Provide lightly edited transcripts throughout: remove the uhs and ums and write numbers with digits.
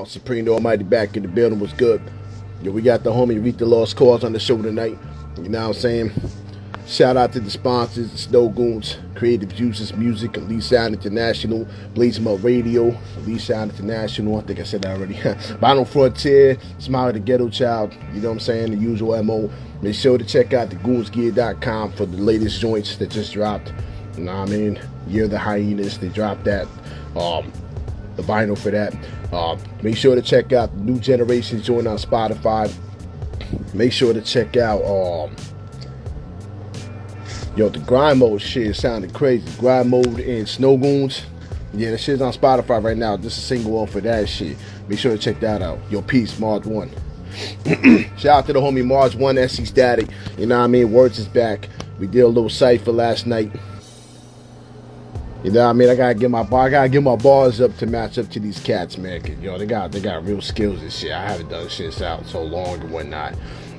Supreme Almighty back in the building was good. Yo, we got the homie Reef The Lost Cauze on the show tonight. You know what I'm saying? Shout out to the sponsors, the Snow Goons, Creative Juices Music, Elite Sound International, Blazing Up Radio, Elite Sound International, I think I said that already. Vinyl Frontier, Smile the Ghetto Child, you know what I'm saying? The usual MO. Make sure to check out thegoonsgear.com for the latest joints that just dropped. You know what I mean? Year of the Hyenas, they dropped that. The vinyl for that. Make sure to check out the New Generation joint on Spotify. Make sure to check out the grind mode shit sounded crazy. Grind mode and Snow Goons. Yeah, that shit's on Spotify right now. Just a single off for that shit. Make sure to check that out. Yo, peace, March 1. Shout out to the homie March 1, SC Static. You know what I mean? Words is back. We did a little cypher last night. You know what I mean? I gotta get my bars up to match up to these cats, man. Cause, yo, they got real skills and shit. I haven't done shit out so long and whatnot.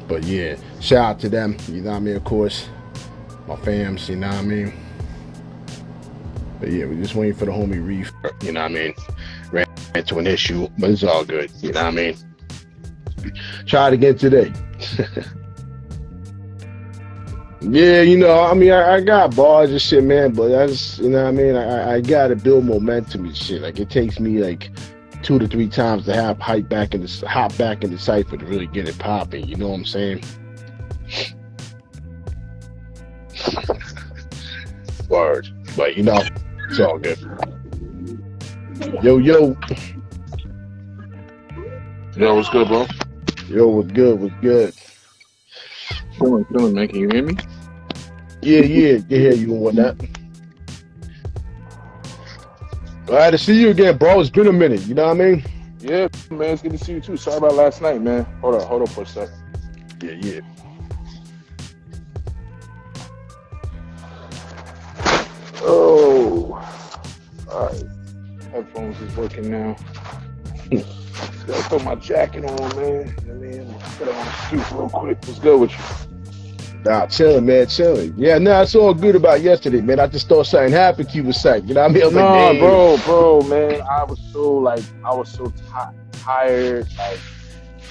But yeah, shout out to them. You know what I mean? Of course, my fams. You know what I mean? But yeah, we just waiting for the homie Reef. You know what I mean? Ran into an issue, but it's all good. You know what I mean? Try it again today. Yeah, you know, I mean, I got bars and shit, man, but I just, you know what I mean? I gotta build momentum and shit. Like, it takes me like 2 to 3 times to hop back in the cipher to really get it popping. You know what I'm saying? Word. But, you know, it's all good. Yo. Yo, what's good, bro? Yo, what's good? Feeling, man. Can you hear me? Yeah, hear you and whatnot. Glad to see you again, bro. It's been a minute, you know what I mean? Yeah, man, it's good to see you too. Sorry about last night, man. Hold up for a sec. Yeah. Oh, all right. Headphones is working now. Gotta put my jacket on, man. You know what I mean? Put it on the suit real quick. What's good with you? Nah, chilling, man, chilling. Yeah, nah, it's all good about yesterday, man. I just thought something happened to you with sight. You know what I mean? Bro, man. I was so tired,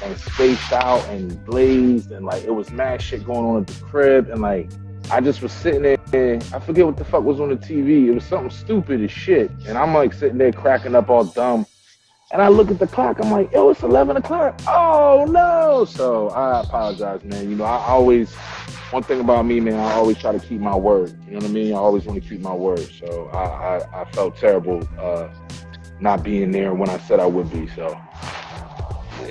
and spaced out and blazed, and like it was mad shit going on at the crib, and like I just was sitting there. I forget what the fuck was on the TV. It was something stupid as shit, and I'm like sitting there cracking up all dumb. And I look at the clock, I'm like, yo, it's 11 o'clock. Oh, no. So I apologize, man. You know, one thing about me, man, I always try to keep my word. You know what I mean? I always want to keep my word. So I felt terrible not being there when I said I would be. So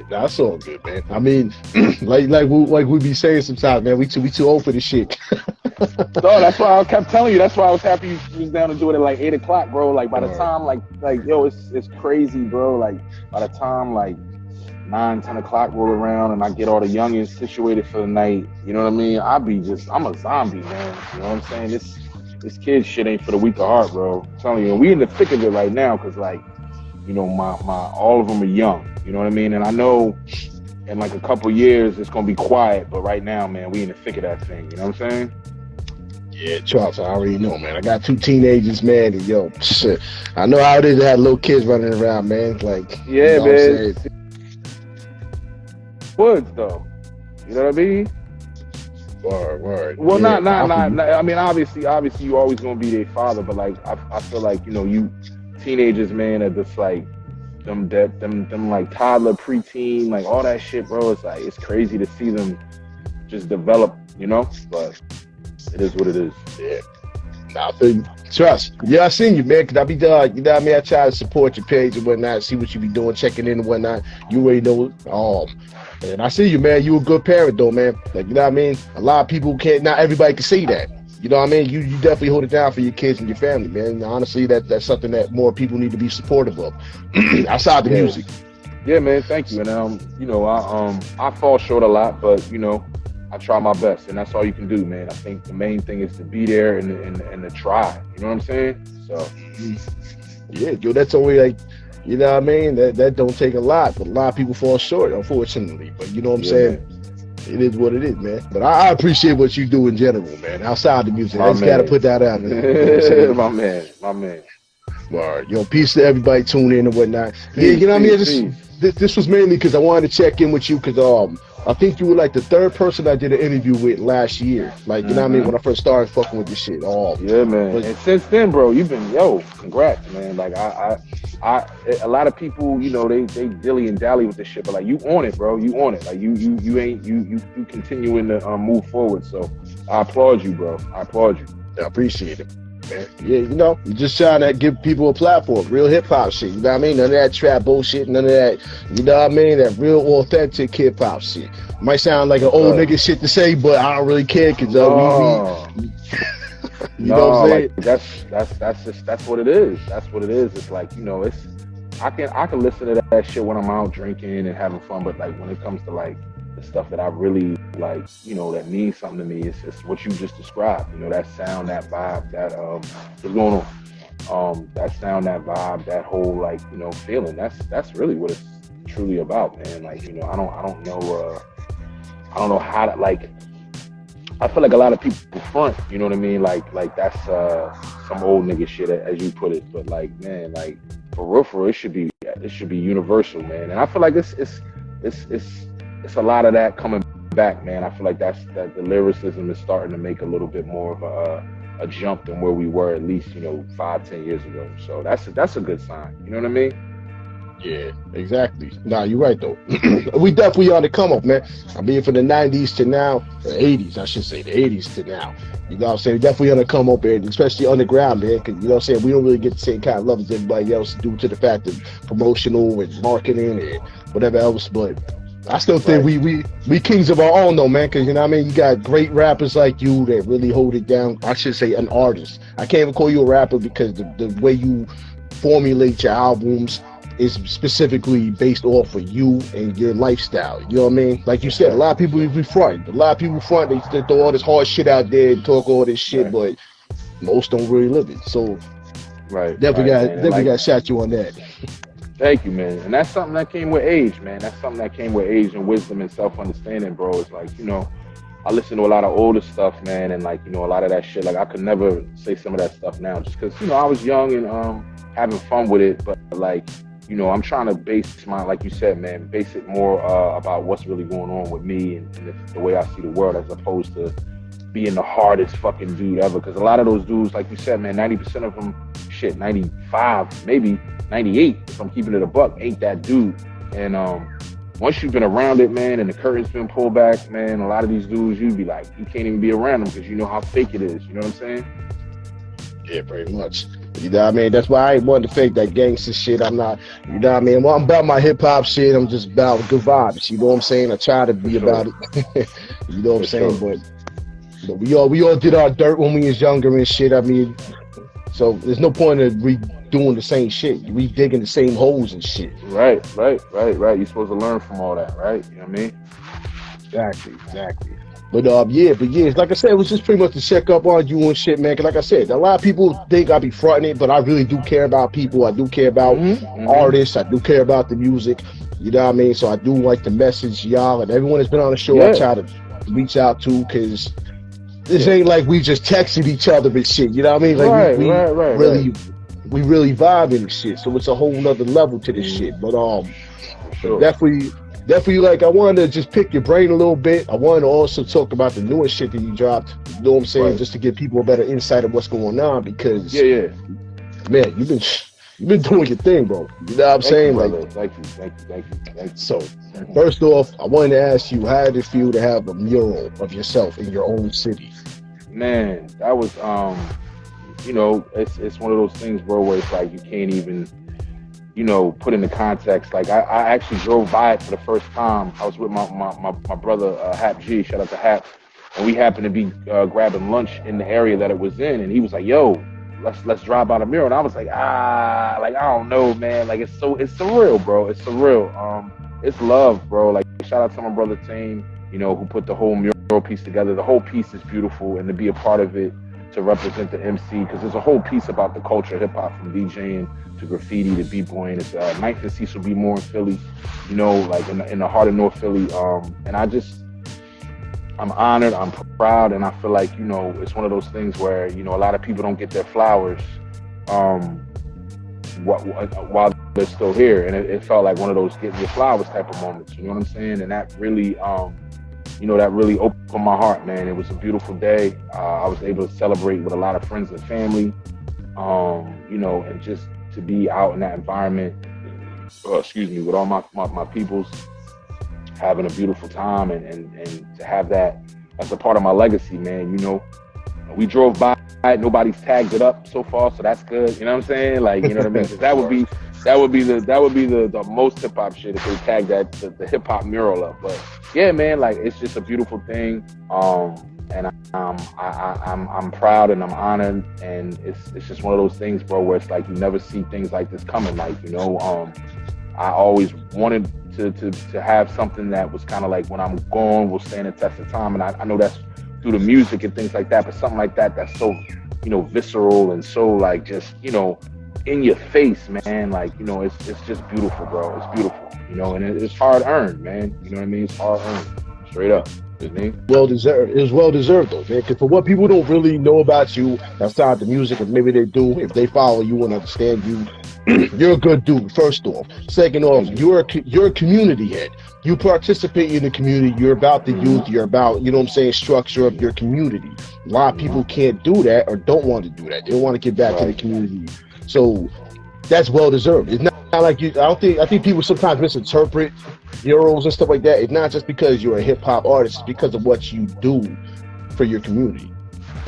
that's all good, man. I mean, like we be saying sometimes, man, we too old for this shit. No, that's why I kept telling you. That's why I was happy you was down to do it at like 8 o'clock, bro. Like by the time, like yo, it's crazy, bro. Like by the time like 9, 10 o'clock roll around and I get all the youngins situated for the night, you know what I mean? I'm a zombie, man. You know what I'm saying? This kid shit ain't for the weak of heart, bro. I'm telling you, and we in the thick of it right now, cause like, you know, my all of them are young. You know what I mean? And I know in like a couple years it's gonna be quiet, but right now, man, we in the thick of that thing. You know what I'm saying? Yeah, Charles, I already know, man. I got 2 teenagers, man, and yo, shit. I know how it is to have little kids running around, man. Like, yeah, you know man. Woods, though. You know what I mean? Word. Well, yeah, not. I mean, obviously, you always gonna be their father, but like, I feel like, you know, you teenagers, man, are just like them like toddler, preteen, like all that shit, bro. It's like it's crazy to see them just develop, you know, but. It is what it is. Yeah. Nah, I feel you. Trust. Yeah, I seen you, man. Cause I be done. You know what I mean? I try to support your page and whatnot, see what you be doing, checking in and whatnot. You already know. And I see you, man. You a good parent though, man. Like, you know what I mean? A lot of people not everybody can see that. You know what I mean? You definitely hold it down for your kids and your family, man. And honestly, that's something that more people need to be supportive of. Outside the music. Yeah, man. Thank you. And you know, I fall short a lot, but you know, I try my best, and that's all you can do, man. I think the main thing is to be there and to try. You know what I'm saying? So, yeah, yo, that's only like, you know what I mean? That don't take a lot, but a lot of people fall short, unfortunately. But you know what I'm saying? Man. It is what it is, man. But I appreciate what you do in general, man. Outside the music, I just gotta put that out there. You know my man. All right, yo, peace to everybody tuning in and whatnot. Yeah, you know what I mean? this was mainly because I wanted to check in with you because I think you were like the third person I did an interview with last year. Like, you know what I mean? When I first started fucking with this shit. Yeah, man. But And since then, bro, you've been congrats, man. Like a lot of people, you know, they dilly and dally with this shit, but like you on it, bro. You on it. Like you continuing to move forward. So I applaud you, bro. I applaud you. I appreciate it, man. Yeah, you know, you're just trying to give people a platform, real hip hop shit. You know what I mean? None of that trap bullshit, none of that, you know what I mean? That real authentic hip hop shit. Might sound like an old nigga shit to say, but I don't really care because you know what I'm saying? Like, that's what it is. That's what it is. It's like, you know, I can listen to that shit when I'm out drinking and having fun, but like when it comes to like the stuff that I really like, you know, that means something to me, it's what you just described. You know, that sound, that vibe, that what's going on? That sound, that vibe, that whole like, you know, feeling. That's really what it's truly about, man. Like, you know, I don't know how to like. I feel like a lot of people front, you know what I mean? Like that's some old nigga shit, as you put it. But like, man, like for real, it should be universal, man. And I feel like it's a lot of that coming back, man. I feel like that the lyricism is starting to make a little bit more of a jump than where we were at least, you know, 5-10 years ago. So that's a good sign. You know what I mean? Yeah, exactly. Nah, you're right though. We definitely on the come up, man. I mean, from the 90s to now, the 80s, I should say, the 80s to now. You know what I'm saying? Definitely on the come up, and especially underground, man. Because you know what I'm saying, we don't really get the same kind of love as everybody else due to the fact of promotional and marketing and whatever else. But I still think we kings of our own though, man. Because you know what I mean, you got great rappers like you that really hold it down. I should say an artist. I can't even call you a rapper because the way you formulate your albums is specifically based off of you and your lifestyle. You know what I mean? Like you said, a lot of people be front. A lot of people front. They throw all this hard shit out there and talk all this shit, but most don't really live it. So definitely got shot you on that. Thank you, man. And that's something that came with age, man. That's something that came with age and wisdom and self-understanding, bro. It's like, you know, I listen to a lot of older stuff, man, and like, you know, a lot of that shit, like I could never say some of that stuff now just because, you know, I was young and having fun with it, but like, you know, I'm trying to base my, like you said, man, base it more about what's really going on with me and the way I see the world as opposed to being the hardest fucking dude ever. Because a lot of those dudes, like you said, man, 90% of them, shit, 95, maybe 98, if I'm keeping it a buck, ain't that dude. And once you've been around it, man, and the curtain's been pulled back, man, a lot of these dudes, you'd be like, you can't even be around them because you know how fake it is. You know what I'm saying? Yeah, pretty much. You know what I mean? That's why I ain't want to fake that gangster shit. I'm not, you know what I mean? Well, I'm about my hip hop shit. I'm just about good vibes. You know what I'm saying? I try to be about it. You know what I'm saying? But we all did our dirt when we was younger and shit. I mean, so there's no point in redoing the same shit. We digging the same holes and shit. Right. You're supposed to learn from all that, right? You know what I mean? Exactly. But like I said, it was just pretty much to check up on you and shit, man. Cause like I said, a lot of people think I be fronting it, but I really do care about people. I do care about artists. I do care about the music. You know what I mean? So I do like to message y'all and everyone that's been on the show. I try to reach out to, cause this ain't like we just texted each other and shit. You know what I mean? Like we really vibing and shit. So it's a whole nother level to this shit. But definitely, like, I wanted to just pick your brain a little bit. I wanted to also talk about the newest shit that you dropped. You know what I'm saying? Just to give people a better insight of what's going on. Because man, you've been doing your thing, bro. You know what I'm saying? Thank you. So, first off, I wanted to ask you, how did it feel to have a mural of yourself in your own city? Man, that was you know, it's one of those things, bro, where it's like you can't even, you know, put into context. Like I actually drove by it for the first time. I was with my brother Hap G, shout out to Hap, and we happened to be grabbing lunch in the area that it was in, and he was like, "Yo, let's drive by the mural," and I was like, like I don't know, man. Like it's surreal, bro. It's surreal. It's love, bro. Like shout out to my brother Tane, you know, who put the whole mural piece together. The whole piece is beautiful, and to be a part of it, to represent the MC, because there's a whole piece about the culture of hip hop, from DJing to graffiti to b-boying. It's 9th and Cecil B. Moore in Philly, you know, like in the heart of North Philly. And I'm honored, I'm proud, and I feel like, you know, it's one of those things where, you know, a lot of people don't get their flowers while they're still here, and it felt like one of those getting your flowers type of moments. You know what I'm saying? And that really, that really opened my heart, man. It was a beautiful day. I was able to celebrate with a lot of friends and family, and just to be out in that environment, with all my peoples, having a beautiful time, and to have that as a part of my legacy, man. We drove by, nobody's tagged it up so far, so that's good. You know what I'm saying? Like, you know what I mean? 'Cause that would be the most hip hop shit if they tagged the hip hop mural up. But yeah, man, like, it's just a beautiful thing. And I'm proud and I'm honored, and it's just one of those things, bro, where it's like you never see things like this coming. Like, I always wanted to have something that was kind of like, when I'm gone, will stand the test of time. And I know that's through the music and things like that, but something like that's so, visceral and so, like, just, in your face, man. Like, it's just beautiful, bro. It's beautiful, and it's hard earned, man. You know what I mean? It's hard earned, straight up. Well deserved. It was well deserved, though, man. Because for what people don't really know about you outside the music, and maybe they do, if they follow you and understand you, you're a good dude. First off, second off, you're a community head. You participate in the community. You're about the youth. You're about, structure of your community. A lot of people can't do that or don't want to do that. They don't want to get back to the community. So that's well deserved. It's not like you. I think people sometimes misinterpret murals and stuff like that. It's not just because you're a hip hop artist. It's because of what you do for your community.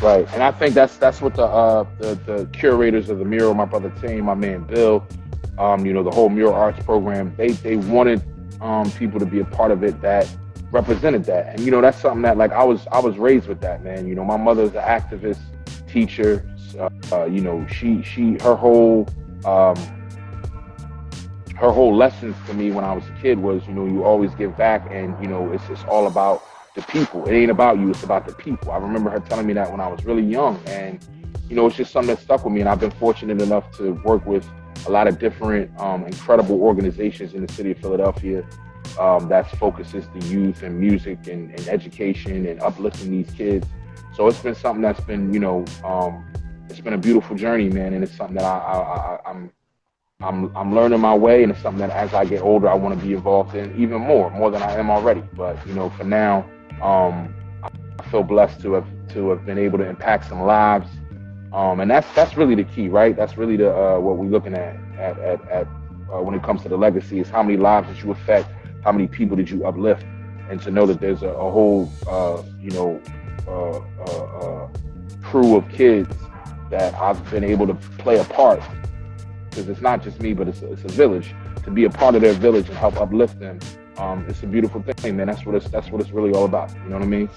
Right, and I think that's what the curators of the mural, my brother Tim, my man Bill, the whole mural arts program, they wanted people to be a part of it that represented that. And that's something that, like, I was raised with that, man. My mother's an activist, teacher. Her whole lessons to me when I was a kid was, you always give back, and it's all about the people. It ain't about you, it's about the people. I remember her telling me that when I was really young, and it's just something that stuck with me. And I've been fortunate enough to work with a lot of different incredible organizations in the city of Philadelphia that focuses the youth and music and education and uplifting these kids. So it's been something that's been, it's been a beautiful journey, man, and it's something that I'm learning my way, and it's something that as I get older, I want to be involved in even more than I am already. But for now, I feel blessed to have been able to impact some lives, and that's really the key, right? That's really the what we're looking at when it comes to the legacy, is how many lives did you affect, how many people did you uplift, and to know that there's a whole crew of kids that I've been able to play a part. Because it's not just me, but it's a village. To be a part of their village and help uplift them, it's a beautiful thing, man. That's what it's really all about. You know what I mean?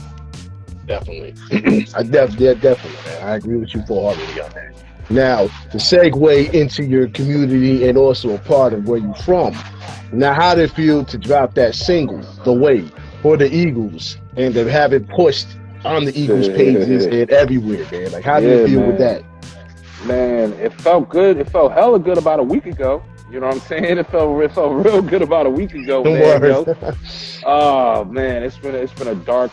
Definitely. Definitely, man. I agree with you wholeheartedly on that. Now, to segue into your community and also a part of where you're from. Now, how did it feel to drop that single, "The Way," for the Eagles, and to have it pushed on the Eagles pages and everywhere, man? Like, how did it feel with that? Man, it felt good. It felt hella good about a week ago. You know what I'm saying? It felt real good about a week ago, man. Yo. Oh man, it's been a dark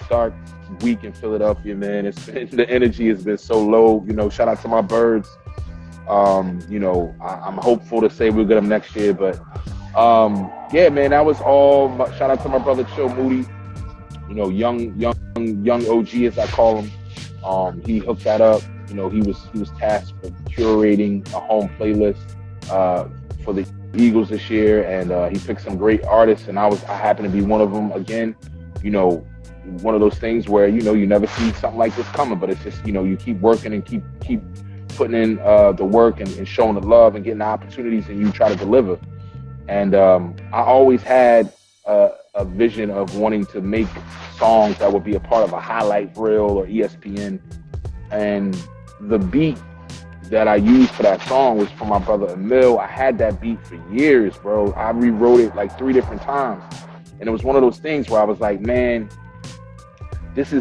week in Philadelphia, man. The energy has been so low. Shout out to my birds. I'm hopeful to say we'll get them next year, but yeah, man, that was all. Shout out to my brother Chill Moody. Young OG, as I call him. He hooked that up. He was tasked with curating a home playlist for the Eagles this year, and he picked some great artists, and I happened to be one of them. Again, one of those things where you never see something like this coming, but it's just you keep working and keep putting in the work and showing the love and getting the opportunities, and you try to deliver. And I always had a vision of wanting to make songs that would be a part of a highlight reel or ESPN, and the beat that I used for that song was from my brother Emil. I had that beat for years, bro. I rewrote it like 3 different times, and it was one of those things where I was like, man, this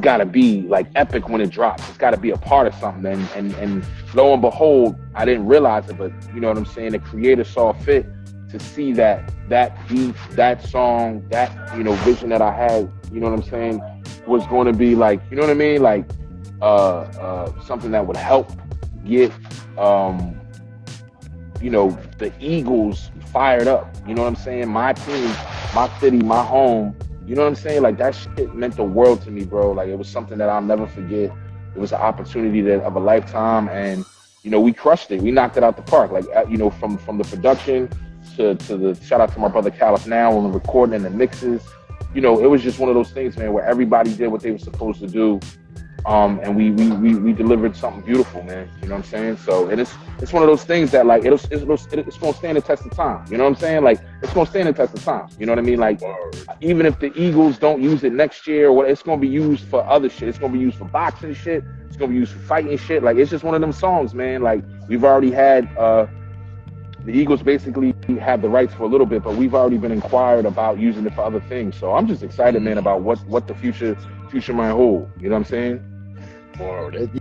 got to be like epic when it drops. It's got to be a part of something. And lo and behold, I didn't realize it, but you know what I'm saying? The creator saw fit to see that beat, that song, that vision that I had, you know what I'm saying, was going to be like, you know what I mean, like something that would help get the Eagles fired up. You know what I'm saying? My team, my city, my home. You know what I'm saying? Like, that shit meant the world to me, bro. Like, it was something that I'll never forget. It was an opportunity of a lifetime, and we crushed it. We knocked it out the park. Like, from the production to the shout out to my brother Caliph now on the recording and the mixes. It was just one of those things, man, where everybody did what they were supposed to do. And we delivered something beautiful, man. You know what I'm saying? So, and it's one of those things that, like, it's gonna stand the test of time. You know what I'm saying? Like, it's gonna stand the test of time. You know what I mean? Like, even if the Eagles don't use it next year, or what, it's gonna be used for other shit. It's gonna be used for boxing shit. It's gonna be used for fighting shit. Like, it's just one of them songs, man. Like, we've already had the Eagles basically have the rights for a little bit, but we've already been inquired about using it for other things. So I'm just excited, man, about what the future might hold. You know what I'm saying?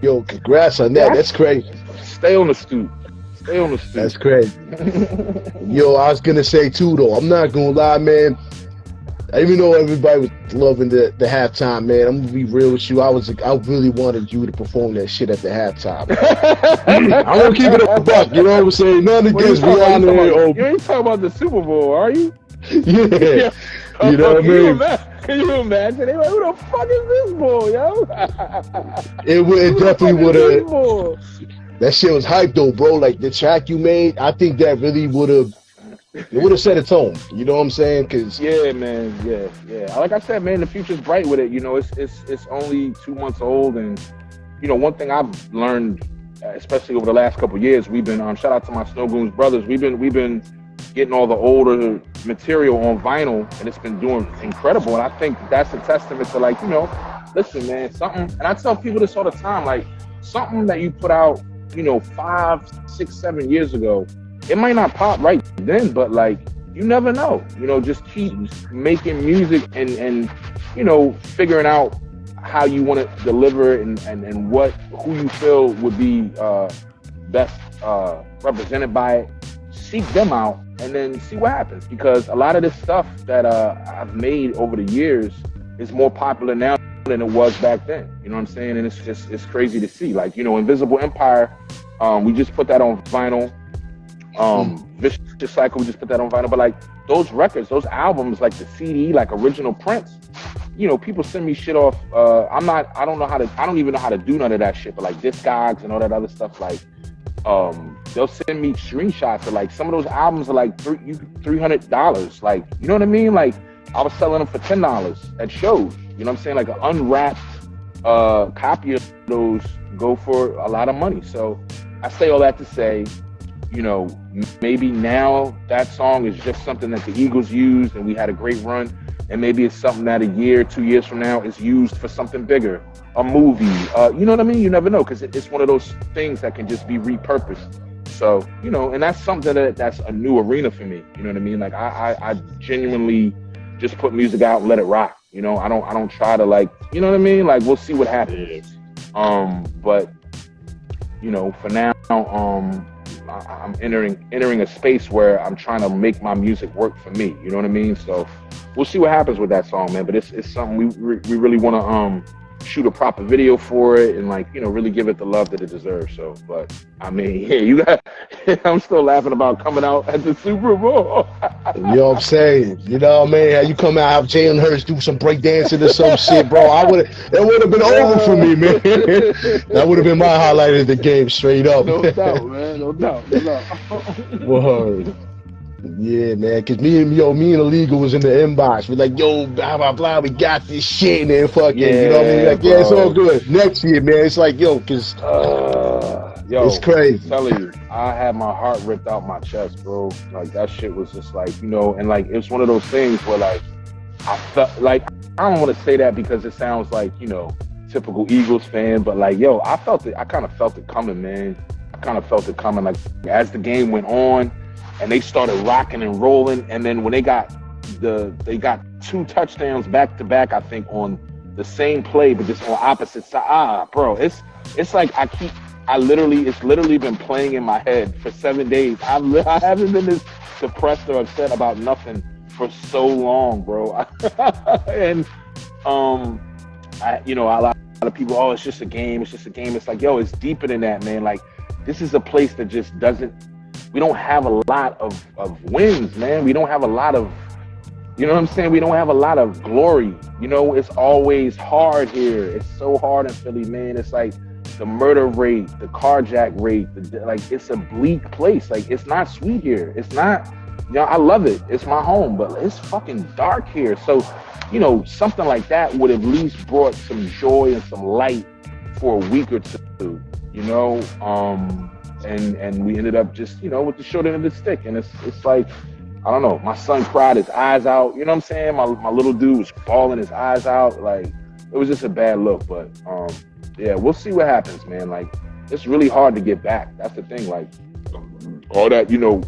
Yo, congrats on that. That's crazy. Stay on the stoop. That's crazy. Yo, I was gonna say too, though, I'm not gonna lie, man. Even though everybody was loving the halftime, man, I'm gonna be real with you. I really wanted you to perform that shit at the halftime. I'm gonna keep it a buck, you know what I'm saying? Nothing against Rihanna. You ain't talking about the Super Bowl, are you? Yeah. You know what I mean? Can you imagine? They like, who the fuck is this boy, yo? It definitely would have. That shit was hype though, bro. Like, the track you made, I think that really would have set a tone. You know what I'm saying? Cause yeah, man, yeah. Like I said, man, the future's bright with it. It's only 2 months old, and one thing I've learned, especially over the last couple of years, we've been shout out to my Snow Goons brothers. We've been getting all the older material on vinyl, and it's been doing incredible. And I think that's a testament to, like, listen, man, something. And I tell people this all the time, like, something that you put out, 5, 6, 7 years ago, it might not pop right then, but, like, you never know. Just keep making music and figuring out how you want to deliver it and who you feel would be best represented by it. Seek them out and then see what happens, because a lot of this stuff that I've made over the years is more popular now than it was back then. You know what I'm saying? And it's crazy to see. Like, Invisible Empire, we just put that on vinyl. Vicious Cycle, we just put that on vinyl. But, like, those records, those albums, like the CD, like original prints, people send me shit off. I don't even know how to do none of that shit, but, like, Discogs and all that other stuff, like, they'll send me screenshots of, like, some of those albums are like $300. Like, you know what I mean? Like, I was selling them for $10 at shows. You know what I'm saying? Like, an unwrapped copy of those go for a lot of money. So I say all that to say, maybe now that song is just something that the Eagles used and we had a great run, and maybe it's something that a year, 2 years from now is used for something bigger. A movie, you know what I mean? You never know, because it's one of those things that can just be repurposed. So, and that's something that's a new arena for me. You know what I mean? Like, I genuinely just put music out and let it rock. I don't try to, like, you know what I mean? Like, we'll see what happens. But for now, I'm entering a space where I'm trying to make my music work for me. You know what I mean? So we'll see what happens with that song, man. But it's something we really want to shoot a proper video for it and, like, really give it the love that it deserves. So, but I mean, yeah, I'm still laughing about coming out at the Super Bowl. You know what I'm saying? You know what I mean? How you come out, have Jalen Hurts do some breakdancing or some shit, bro. It would have been over for me, man. That would have been my highlight of the game, straight up. No doubt, man. No doubt. Word. Yeah, man, because me and the legal was in the inbox. We're like, yo, blah, blah, blah, we got this shit, and then fucking, you know what I mean? Like, yeah, it's all good. Next year, man, it's like, yo, because it's crazy. I'm telling you, I had my heart ripped out my chest, bro. Like, that shit was just like, and, like, it's one of those things where, like, I felt like, I don't want to say that because it sounds like, typical Eagles fan, but, like, yo, I kind of felt it coming, man. I kind of felt it coming, like, as the game went on, and they started rocking and rolling, and then when they got 2 touchdowns back to back, I think, on the same play, but just on opposite side. Bro, it's like it's literally been playing in my head for 7 days. I haven't been this depressed or upset about nothing for so long, bro. And a lot of people, oh, it's just a game. It's like, yo, it's deeper than that, man. Like, this is a place that just doesn't we don't have a lot of wins, man. We don't have a lot of, you know what I'm saying? We don't have a lot of glory. You know, it's always hard here. It's so hard in Philly, man. It's like the murder rate, the carjack rate, like it's a bleak place. Like it's not sweet here. It's not, you know, I love it. It's my home, but it's fucking dark here. So, you know, something like that would at least brought some joy and some light for a week or two, you know? And we ended up just, you know, with the short end of the stick. And it's like, I don't know, my son cried his eyes out. You know what I'm saying? My little dude was bawling his eyes out. Like, it was just a bad look. But, yeah, we'll see what happens, man. Like, it's really hard to get back. That's the thing. Like, all that, you know,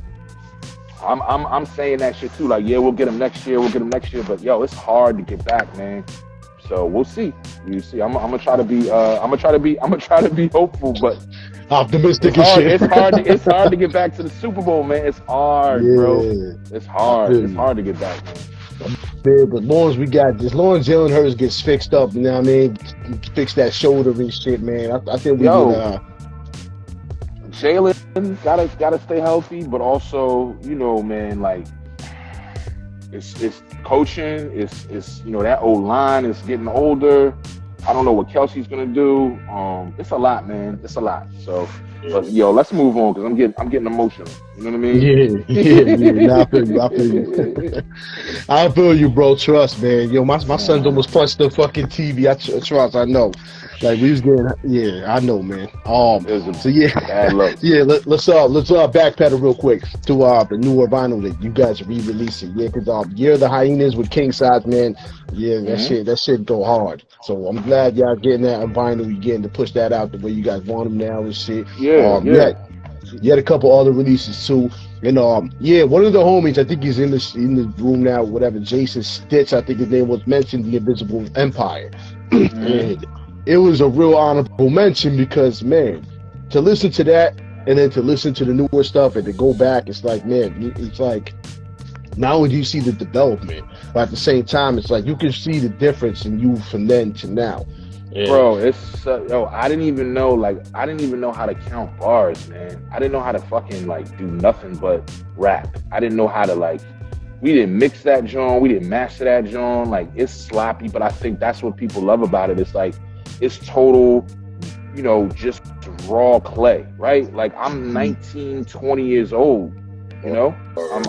I'm saying that shit too. Like, yeah, we'll get him next year. But, yo, it's hard to get back, man. So we'll see. You see, I'm gonna try to be hopeful, but optimistic. It's hard to get back to the Super Bowl, man. It's hard, bro. It's hard. It's hard to get back, man. Yeah, but as long as Jalen Hurts gets fixed up, you know what I mean? Fix that shoulder and shit, man. I think we Jalen gotta stay healthy, but also, you know, man, like it's coaching, it's you know, that old line is getting older. I don't know what Kelsey's gonna do. It's a lot, man. It's a lot. So, but yo, let's move on because I'm getting emotional. You know what I mean? Yeah. Nah, I feel you, bro. Trust, man. Yo, my son's almost punched the fucking TV. Trust. I know. Like we was getting, yeah, I know, man. So yeah, let's backpedal real quick to the newer vinyl that you guys are re-releasing. Yeah, because Year of the Hyenas with King Size, man. Yeah, that shit go hard. So I'm glad y'all getting that on vinyl. You getting to push that out the way you guys want them now and shit. Yeah. You had a couple other releases too. And one of the homies, I think he's in the room now, whatever, Jason Stitch, I think his name was mentioned, The Invisible Empire. And it was a real honorable mention because, man, to listen to that and then to listen to the newer stuff and to go back, it's like, man, it's like, not only do you see the development, but at the same time, it's like you can see the difference in you from then to now. Yeah. Bro, it's I didn't even know how to count bars, man. I didn't know how to fucking like do nothing but rap. I didn't know how to we didn't mix that joint, we didn't master that joint. Like, it's sloppy, but I think that's what people love about it. It's like, it's total, you know, just raw clay, right? Like, I'm 19, 20 years old, you know?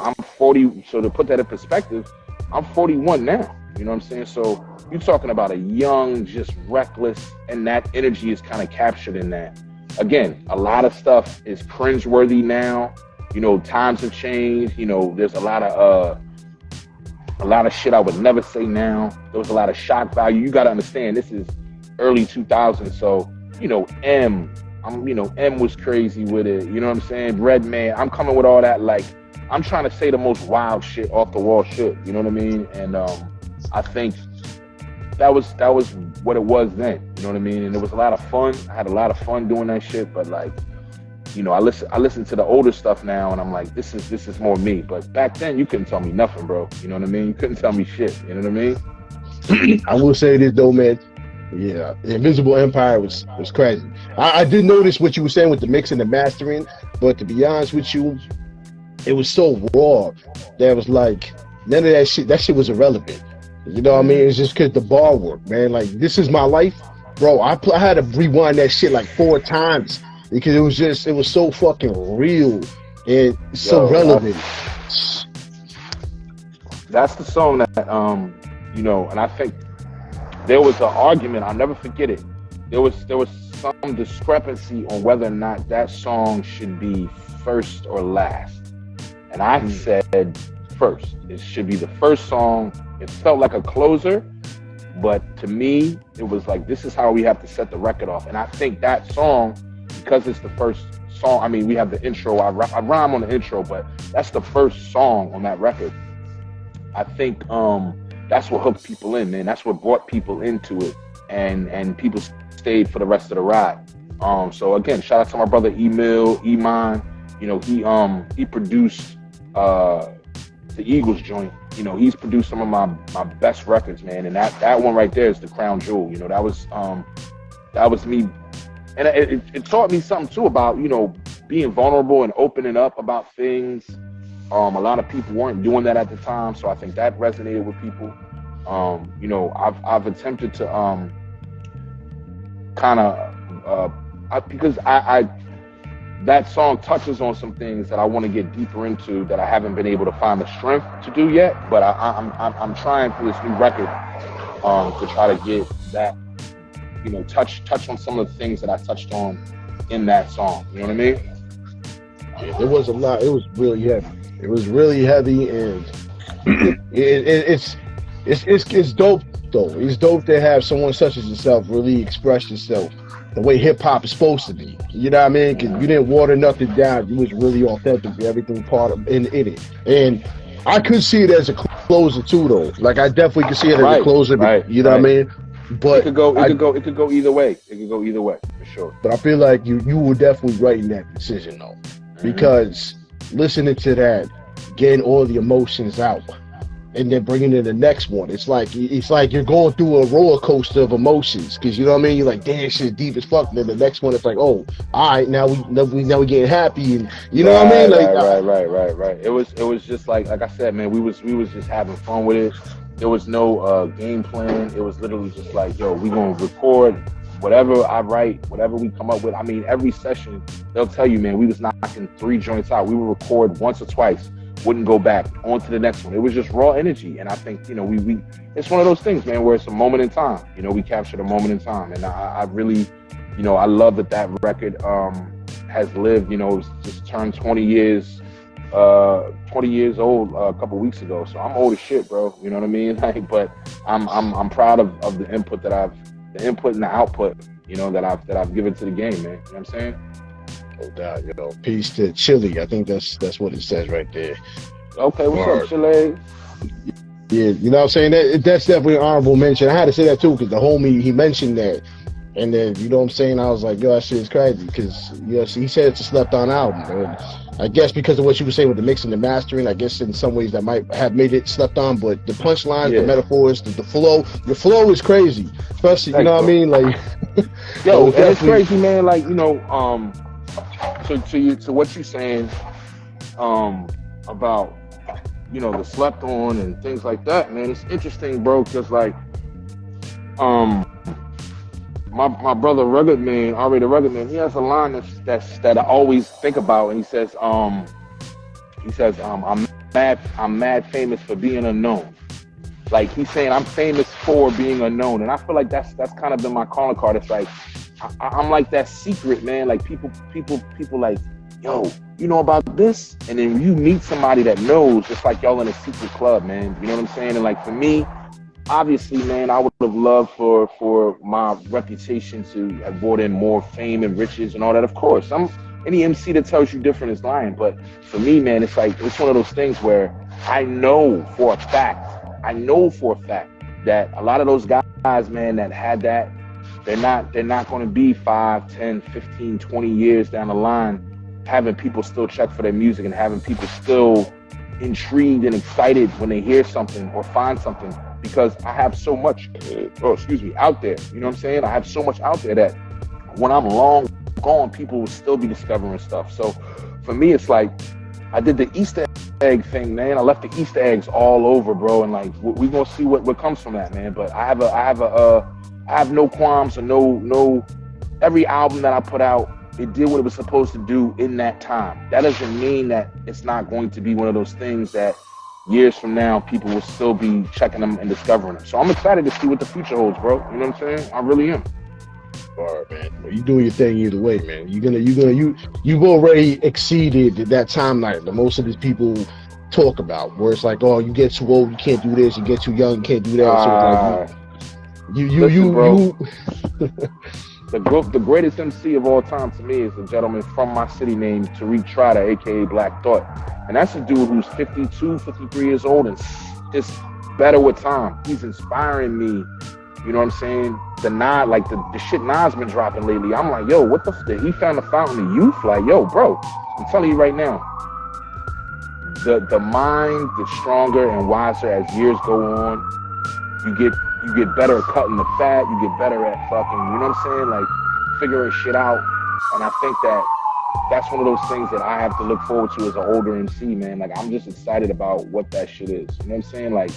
I'm 40, so to put that in perspective, I'm 41 now, you know what I'm saying? So you're talking about a young, just reckless, and that energy is kind of captured in that. Again, a lot of stuff is cringeworthy now. You know, times have changed. You know, there's a lot of shit I would never say now. There was a lot of shock value. You got to understand, this is early 2000s. So, you know, M was crazy with it. You know what I'm saying? Redman, I'm coming with all that. Like, I'm trying to say the most wild shit, off the wall shit. You know what I mean? And I think that was what it was then. You know what I mean? And it was a lot of fun. I had a lot of fun doing that shit. But like, you know, I listen to the older stuff now, and I'm like, this is more me. But back then, you couldn't tell me nothing, bro. You know what I mean? You couldn't tell me shit. You know what I mean? I will say this though, man. Yeah, the Invisible Empire was crazy. I did notice what you were saying with the mix and the mastering, but to be honest with you, it was so raw that it was like none of that shit. That shit was irrelevant. You know what I mean? It's just because the bar work, man. Like, this is my life, bro. I had to rewind that shit like 4 times because it was so fucking real and so relevant. That's the song that you know, and I think there was an argument. I'll never forget it. There was some discrepancy on whether or not that song should be first or last, and I said first. It should be the first song. It felt like a closer, but to me, it was like, this is how we have to set the record off. And I think that song, because it's the first song, I mean, we have the intro, I rhyme on the intro, but that's the first song on that record. I think that's what hooked people in, man. That's what brought people into it, and people stayed for the rest of the ride. So again, shout out to my brother Iman. You know, he produced the Eagles joint. You know, he's produced some of my best records, man. And that one right there is the crown jewel. You know, that was me. And it taught me something too about, you know, being vulnerable and opening up about things. A lot of people weren't doing that at the time, so I think that resonated with people. You know, I've attempted to kind of because I that song touches on some things that I want to get deeper into that I haven't been able to find the strength to do yet. But I'm trying for this new record to try to get that, you know, touch on some of the things that I touched on in that song. You know what I mean? Yeah, there was a lot. It was really heavy. It was really heavy, and it's dope though. It's dope to have someone such as yourself really express yourself the way hip hop is supposed to be. You know what I mean? Because you didn't water nothing down. You was really authentic. Everything part of in it, and I could see it as a closer too, though. Like I definitely could see it as a closer. You know what I mean? But it could go either way. It could go either way for sure. But I feel like you were definitely right in that decision though, because listening to that, getting all the emotions out, and then bringing in the next one, it's like you're going through a roller coaster of emotions. Because you know what I mean, you're like, damn, shit deep as fuck. And then the next one, it's like, oh, all right, now we getting happy, and you know what I mean, like right. It was just like I said, man, we was just having fun with it. There was no game plan. It was literally just like, yo, we gonna record whatever I write, whatever we come up with. I mean, every session they'll tell you, man, we was knocking 3 joints out. We would record once or twice, wouldn't go back on to the next one. It was just raw energy. And I think, you know, we it's one of those things, man, where it's a moment in time. You know, we captured a moment in time. And I really, you know, I love that record has lived, you know, it's just turned 20 years old a couple weeks ago. So I'm old as shit, bro. You know what I mean? Like, but I'm proud of the input the input and the output, you know, that I've given to the game, man. You know what I'm saying? No doubt, you know. Peace to Chile. I think that's what it says right there. Okay, what's up, Chile? Yeah, you know what I'm saying? That's definitely an honorable mention. I had to say that too, because the homie, he mentioned that. And then, you know what I'm saying? I was like, yo, that shit is crazy. Because, you know, he said it's a slept on album. And I guess because of what you were saying with the mixing and the mastering, I guess in some ways that might have made it slept on. But the punchlines, the metaphors, the flow, your flow is crazy. Especially, you know what I mean? Like, yo, and it's crazy, man. Like, you know, to what you're saying about, you know, the slept on and things like that, man. It's interesting, bro, because like my brother Rugged Man, Ari the Rugged Man, he has a line that I always think about, and he says I'm mad famous for being unknown. Like, he's saying I'm famous for being unknown, and I feel like that's kind of been my calling card. It's like I'm like that secret, man. Like people like, yo, you know about this? And then you meet somebody that knows, just like y'all in a secret club, man. You know what I'm saying? And like for me, obviously, man, I would have loved for my reputation to have brought in more fame and riches and all that. Of course, any MC that tells you different is lying. But for me, man, it's like, it's one of those things where I know for a fact that a lot of those guys, man, that had that, they're not going to be 5, 10, 15, 20 years down the line having people still check for their music and having people still intrigued and excited when they hear something or find something, because I have so much out there. You know what I'm saying? I have so much out there that when I'm long gone, people will still be discovering stuff. So for me, it's like I did the Easter egg thing, man. I left the Easter eggs all over, bro, and like we gonna see what comes from that, man. But I have no qualms or no. Every album that I put out, it did what it was supposed to do in that time. That doesn't mean that it's not going to be one of those things that years from now people will still be checking them and discovering them. So I'm excited to see what the future holds, bro. You know what I'm saying? I really am. All right, man. Well, you doing your thing either way, man. You've already exceeded that timeline that most of these people talk about, where it's like, oh, you get too old, you can't do this. You get too young, you can't do that. So The greatest MC of all time to me is a gentleman from my city named Tariq Trotter, aka Black Thought. And that's a dude who's 52, 53 years old and just better with time. He's inspiring me. You know what I'm saying? The shit Nas been dropping lately. I'm like, yo, what he found the fountain of youth? Like, yo, bro, I'm telling you right now, the mind gets stronger and wiser as years go on. You get better at cutting the fat. You get better at fucking, you know what I'm saying? Like, figuring shit out. And I think that that's one of those things that I have to look forward to as an older MC, man. Like I'm just excited about what that shit is. You know what I'm saying? Like,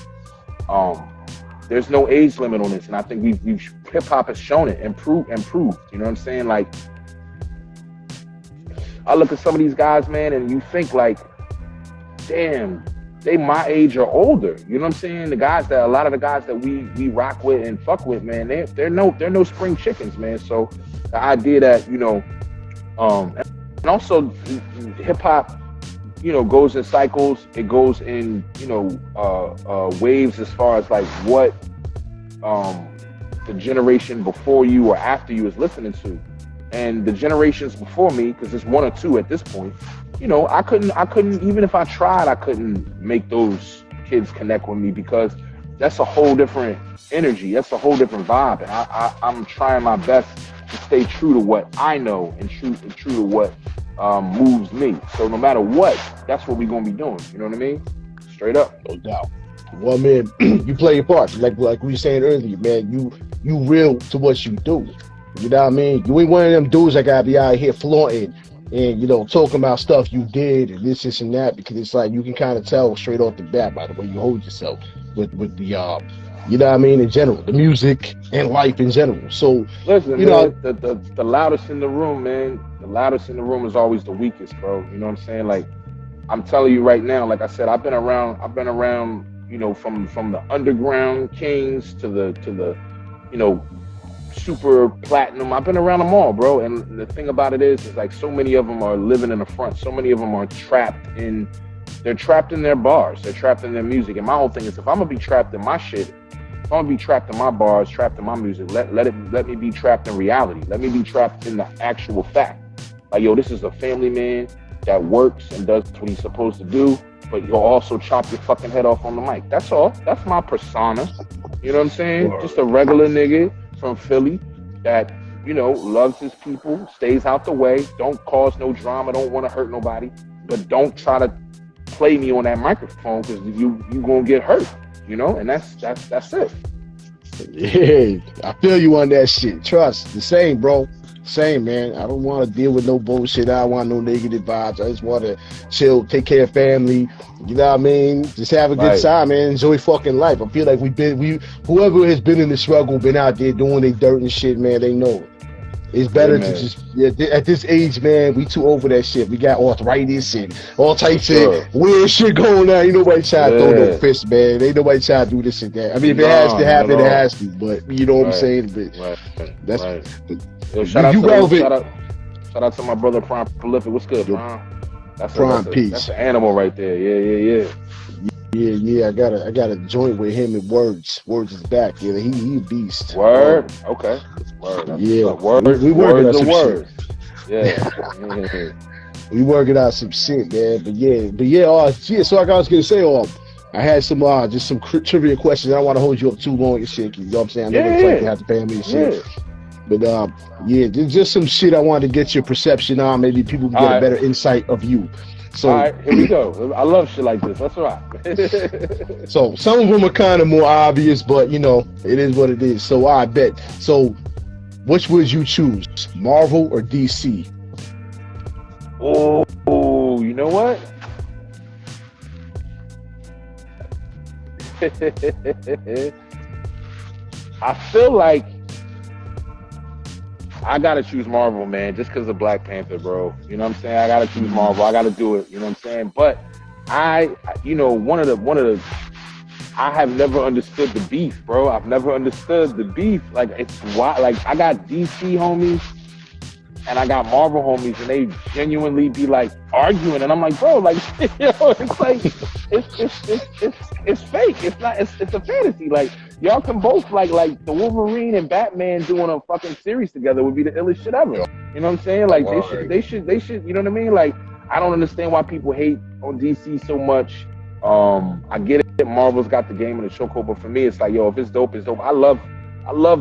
there's no age limit on this, and I think we've hip hop has shown it, improved. You know what I'm saying? Like, I look at some of these guys, man, and you think like, damn, they my age or older. You know what I'm saying? A lot of the guys that we rock with and fuck with, man, they're no spring chickens, man. So the idea that, you know, and also hip hop, you know, goes in cycles. It goes in, you know, waves as far as like what the generation before you or after you is listening to. And the generations before me, because it's one or two at this point, you know, I couldn't, even if I tried, I couldn't make those kids connect with me, because that's a whole different energy. That's a whole different vibe. And I'm trying my best to stay true to what I know and true to what moves me. So no matter what, that's what we're going to be doing. You know what I mean? Straight up. No doubt. Well, man, you play your part. Like we were saying earlier, man, you real to what you do. You know what I mean? You ain't one of them dudes that gotta be out here flaunting and, you know, talking about stuff you did and this and that, because it's like you can kind of tell straight off the bat by the way you hold yourself with the you know what I mean, in general, the music and life in general. So listen, you man, know, the loudest in the room, man, the loudest in the room is always the weakest, bro. You know what I'm saying? Like, I'm telling you right now, like I said, I've been around, you know, from the underground kings to the you know, super platinum. I've been around them all, bro. And the thing about it is like so many of them are living in the front. So many of them are they're trapped in their bars. They're trapped in their music. And my whole thing is, if I'm gonna be trapped in my shit, if I'm gonna be trapped in my bars, trapped in my music, let me be trapped in reality. Let me be trapped in the actual fact. Like, yo, this is a family man that works and does what he's supposed to do, but you'll also chop your fucking head off on the mic. That's all. That's my persona. You know what I'm saying? Word. Just a regular nigga from Philly that, you know, loves his people, stays out the way, don't cause no drama, don't want to hurt nobody, but don't try to play me on that microphone, because you gonna get hurt, you know. And that's it. Yeah, I feel you on that shit. Trust, the same, bro. Same, man. I don't want to deal with no bullshit. I don't want no negative vibes. I just want to chill, take care of family. You know what I mean? Just have a good time, man. Enjoy fucking life. I feel like whoever has been in the struggle, been out there doing their dirt and shit, man, they know it. It's better to just, at this age, man, we too over that shit. We got arthritis and all types of weird shit going on. Ain't nobody trying to throw no fist, man. Ain't nobody trying to do this and that. I mean, if it has to happen, it has to. But you know what I'm saying? But that's Yo, shout out to my brother Prime Prolific. What's good, Prime? That's peace. That's an animal right there. Yeah. Yeah. I got a joint with him and Words. Words is back. Yeah, he a beast. Word. Okay. Word. Yeah. We working out some words. Yeah. We working out some shit, man. But yeah. So like I was gonna say, I had some just some trivia questions. I don't want to hold you up too long and shit. You know what I'm saying? I know it's like you have the family and shit. Yeah. But just some shit I wanted to get your perception on. Maybe people can get a better insight of you. So, all right, here we go. I love shit like this. That's right. So some of them are kind of more obvious, but you know, it is what it is. So I bet. So which would you choose, Marvel or DC? Oh, you know what? I feel like I gotta choose Marvel, man, just because of Black Panther, bro. You know what I'm saying? I gotta choose Marvel. I gotta do it. You know what I'm saying? But one of the I have never understood the beef, bro. I've never understood the beef. Like, it's why, like, I got DC homies and I got Marvel homies, and they genuinely be like arguing, and I'm like, bro, like, you know, it's like it's fake. It's not. It's a fantasy. Like, y'all can both like the Wolverine and Batman doing a fucking series together would be the illest shit ever. You know what I'm saying? Like, they should. You know what I mean? Like, I don't understand why people hate on DC so much. I get it. Marvel's got the game in the chokehold, but for me, it's like, yo, if it's dope, it's dope. I love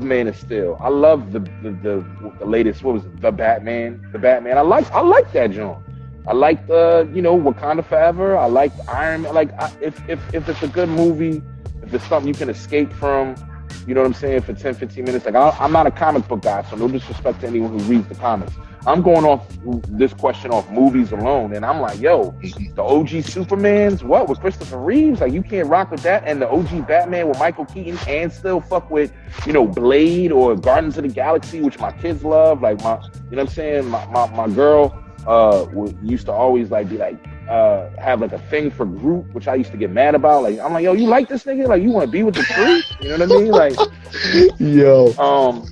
Man of Steel. I love the latest. What was it? The Batman. I like that joint. I like Wakanda Forever. I like Iron Man. Like, if it's a good movie, if it's something you can escape from, you know what I'm saying, for 10, 15 minutes. Like, I'm not a comic book guy, so no disrespect to anyone who reads the comics. I'm going off this question off movies alone, and I'm like, yo, the OG Supermans, what with Christopher Reeves? Like, you can't rock with that, and the OG Batman with Michael Keaton, and still fuck with, Blade or Guardians of the Galaxy, which my kids love. Like what I'm saying? My girl used to always like be like have like a thing for Groot, which I used to get mad about. Like, I'm like, yo, you like this nigga? Like, you want to be with the tree? You know what I mean? Like, Yo.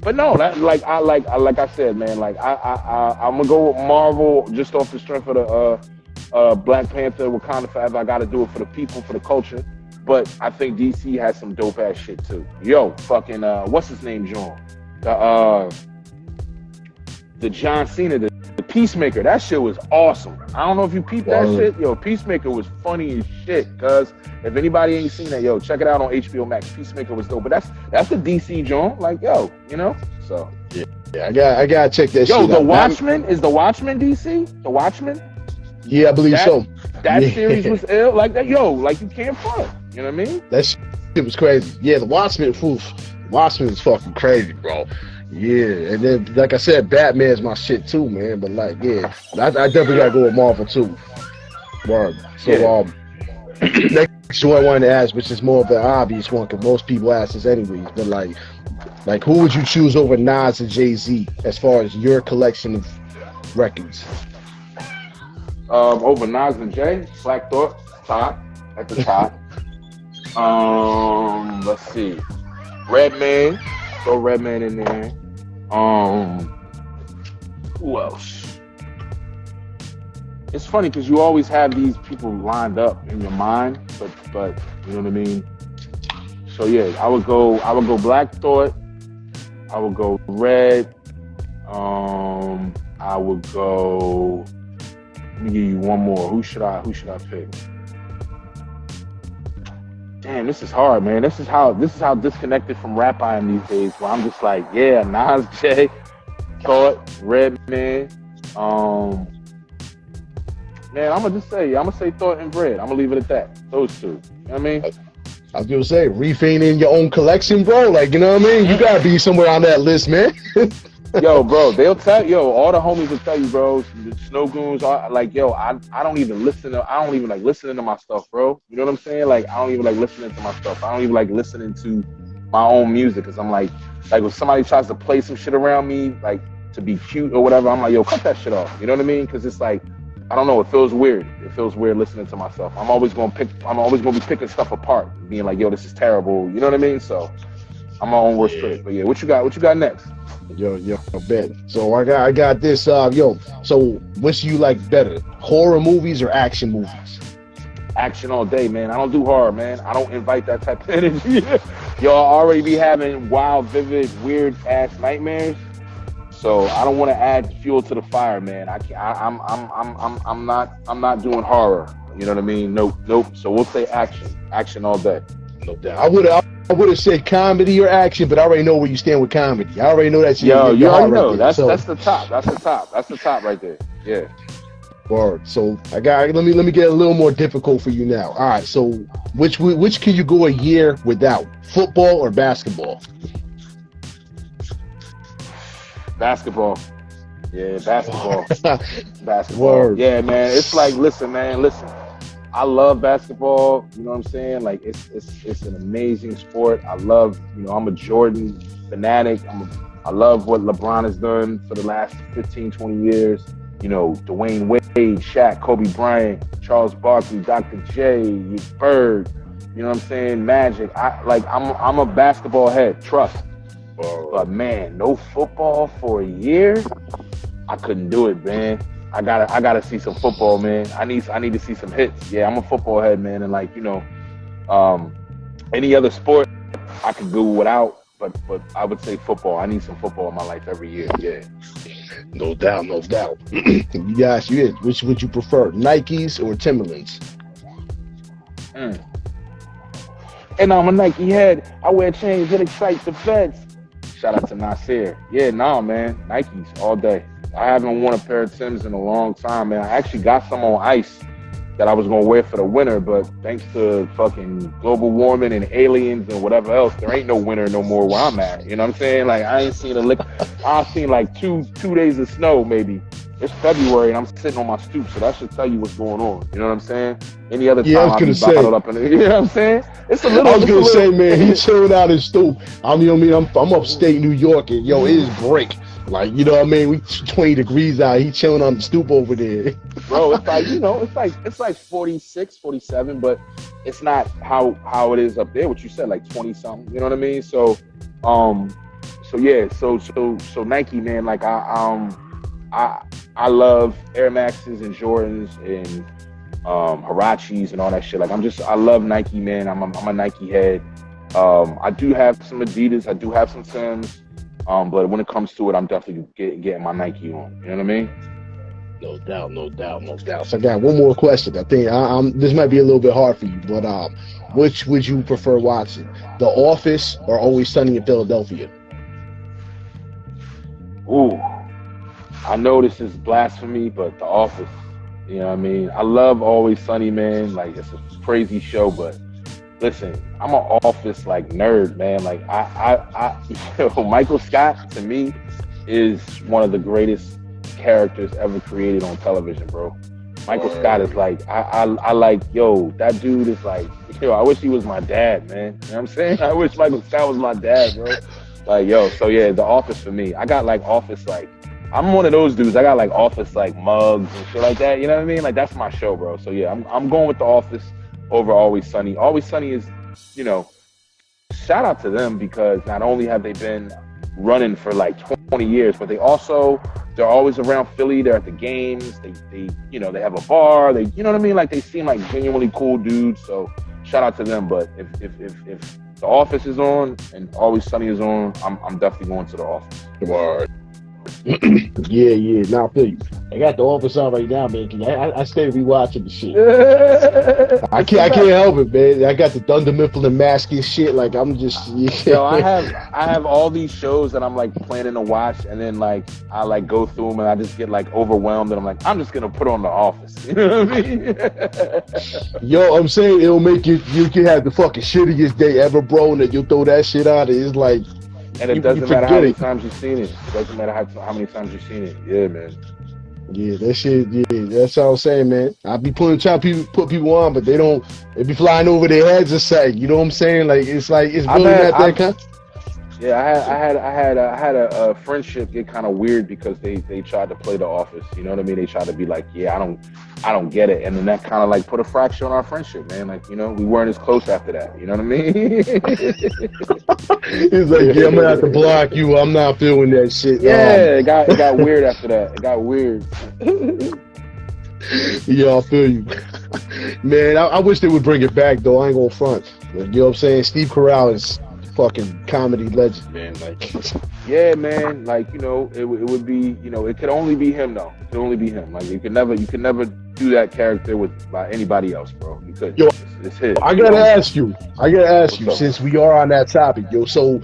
But no, like I said, man, like I'm gonna go with Marvel just off the strength of the Black Panther, Wakanda Forever. I got to do it for the people, for the culture. But I think DC has some dope ass shit too. Yo, fucking what's his name, John? The John Cena, the Peacemaker. That shit was awesome. I don't know if you peeped that shit. Yo, Peacemaker was funny as shit. Cause if anybody ain't seen that, yo, check it out on HBO Max. Peacemaker was dope. But that's the DC John. Like, yo, So yeah, I gotta check that shit out. Yo, The Watchmen, is The Watchmen DC? The Watchmen? Yeah, I believe so. That series was ill. Like that, yo, like you can't front. You know what I mean? That shit was crazy. Yeah, The Watchmen, Watchmen was fucking crazy, bro. Yeah, and then like I said, Batman's my shit too, man. But like, yeah, I definitely gotta go with Marvel too. Word. So next one I wanted to ask, which is more of an obvious one, because most people ask this anyways. But like who would you choose over Nas and Jay-Z as far as your collection of records? Over Nas and Jay, Black Thought, at the top. Let's see, Redman, throw Redman in there. Who else? It's funny because you always have these people lined up in your mind, but you know what I mean. So yeah, I would go Black Thought. I would go Red. I would go. Let me give you one more. Who should I pick? Damn, this is hard, man. This is how disconnected from rap I am these days. Where I'm just like, yeah, Nas, Jay, Thought, Redman. Man, I'm gonna say Thought and Red. I'm gonna leave it at that. Those two. You know what I mean? I was gonna say, Reef ain't in your own collection, bro. Like, you know what I mean? You gotta be somewhere on that list, man. Yo, bro, they'll tell all the homies will tell you, bro. The Snow Goons are like, yo, I don't even like listening to my stuff, bro. You know what I'm saying? Like, I don't even like listening to my stuff. I don't even like listening to my own music, because I'm like when somebody tries to play some shit around me, like to be cute or whatever, I'm like, yo, cut that shit off. You know what I mean? Because it's like, I don't know, it feels weird. It feels weird listening to myself. I'm always gonna be picking stuff apart, being like, yo, this is terrible. You know what I mean? So I'm my own worst critic. But yeah, what you got next? Yo, bet. So I got this. So which you like better, horror movies or action movies? Action all day, man. I don't do horror, man. I don't invite that type of energy. Y'all already be having wild, vivid, weird ass nightmares. So I don't want to add fuel to the fire, man. I'm not doing horror. You know what I mean? Nope. So we'll say action all day. No doubt. I would have said comedy or action, but I already know where you stand with comedy. I already know that. You already know. That's the top. That's the top right there. Yeah. Word. So let me get a little more difficult for you now. All right. So which can you go a year without? Football or basketball? Basketball. Yeah, basketball. Basketball. Word. Yeah, man. It's like, listen. I love basketball. You know what I'm saying? Like, it's an amazing sport. I love, I'm a Jordan fanatic. I love what LeBron has done for the last 15, 20 years. Dwayne Wade, Shaq, Kobe Bryant, Charles Barkley, Dr. J, Bird. You know what I'm saying? Magic. I'm a basketball head. Trust. But man, no football for a year. I couldn't do it, man. I gotta see some football, man. I need to see some hits. Yeah, I'm a football head, man, and any other sport I could go without, but I would say football. I need some football in my life every year. Yeah. No doubt. You guys, which would you prefer, Nikes or Timberlands? And I'm a Nike head. I wear chains that excite the feds. Shout out to Nasir. Yeah, man. Nikes all day. I haven't worn a pair of Timbs in a long time, man. I actually got some on ice that I was gonna wear for the winter, but thanks to fucking global warming and aliens and whatever else, there ain't no winter no more where I'm at. You know what I'm saying? Like I ain't seen a lick. I've seen like two days of snow maybe. It's February and I'm sitting on my stoop, so that should tell you what's going on. You know what I'm saying? Any other time I'd be bottled up in it. You know what I'm saying? It's a little. I was gonna say, man, he chilling out his stoop. I mean, I'm upstate New York, and yo, it is break. Like, you know what I mean? We 20 degrees out. He chilling on the stoop over there. Bro, it's like, you know, it's like 46, 47, but it's not how it is up there, what you said, like 20 something. You know what I mean? So yeah, so Nike, man, like I love Air Maxes and Jordans and Huaraches and all that shit. Like I love Nike, man. I'm a Nike head. I do have some Adidas, I do have some Timbs. But when it comes to it, I'm definitely getting my Nike on. You know what I mean? No doubt. So I got one more question. I think this might be a little bit hard for you, but which would you prefer watching? The Office or Always Sunny in Philadelphia? Ooh, I know this is blasphemy, but The Office. You know what I mean? I love Always Sunny, man. Like, it's a crazy show, but listen, I'm an Office like nerd, man. Like Michael Scott to me is one of the greatest characters ever created on television, bro. Michael Scott is like, I like, yo, that dude is like, yo, I wish he was my dad, man. You know what I'm saying? I wish Michael Scott was my dad, bro. Like, yo, so yeah, The Office for me. I got like Office, like, I'm one of those dudes. I got like Office like mugs and shit like that. You know what I mean? Like, that's my show, bro. So yeah, I'm going with The Office over Always Sunny. Always Sunny is, you know, shout out to them because not only have they been running for like 20 years, but they're always around Philly. They're at the games. They you know, they have a bar. They, you know what I mean? Like, they seem like genuinely cool dudes. So shout out to them. But if The Office is on and Always Sunny is on, I'm definitely going to The Office. Word. Yeah. Now I feel you. I got The Office on right now, man. Cause I stay rewatching the shit. I can't help it, man. I got the Thunder Mifflin mask and shit. Like, I'm just. Yeah. Yo, I have all these shows that I'm like planning to watch, and then like I like go through them, and I just get like overwhelmed, and I'm like, I'm just gonna put on The Office. You know what I mean? Yo, I'm saying it'll make you can have the fucking shittiest day ever, bro, and then you'll throw that shit out. It's like. And it doesn't matter how many times you've seen it. It doesn't matter how many times you've seen it. Yeah, man. Yeah, that shit. Yeah, that's all I'm saying, man. I be put people on, but they be flying over their heads or something. You know what I'm saying? Like it's really not that kind. Yeah, I had a friendship get kind of weird because they tried to play The Office. You know what I mean? They tried to be like, yeah, I don't get it, and then that kind of like put a fracture on our friendship, man. Like, you know, we weren't as close after that. You know what I mean? He's like, yeah, I'm gonna have to block you. I'm not feeling that shit. Yeah, it got weird after that. It got weird. Yeah, I feel you, man. I wish they would bring it back though. I ain't gonna front. You know what I'm saying? Steve Carell is fucking comedy legend, man. Like, yeah, man. Like, you know, it would be, you know, it could only be him though. It could only be him. Like, you could never do that character by anybody else, bro. You could. Yo, it's his. I gotta ask you, since we are on that topic, yo. So,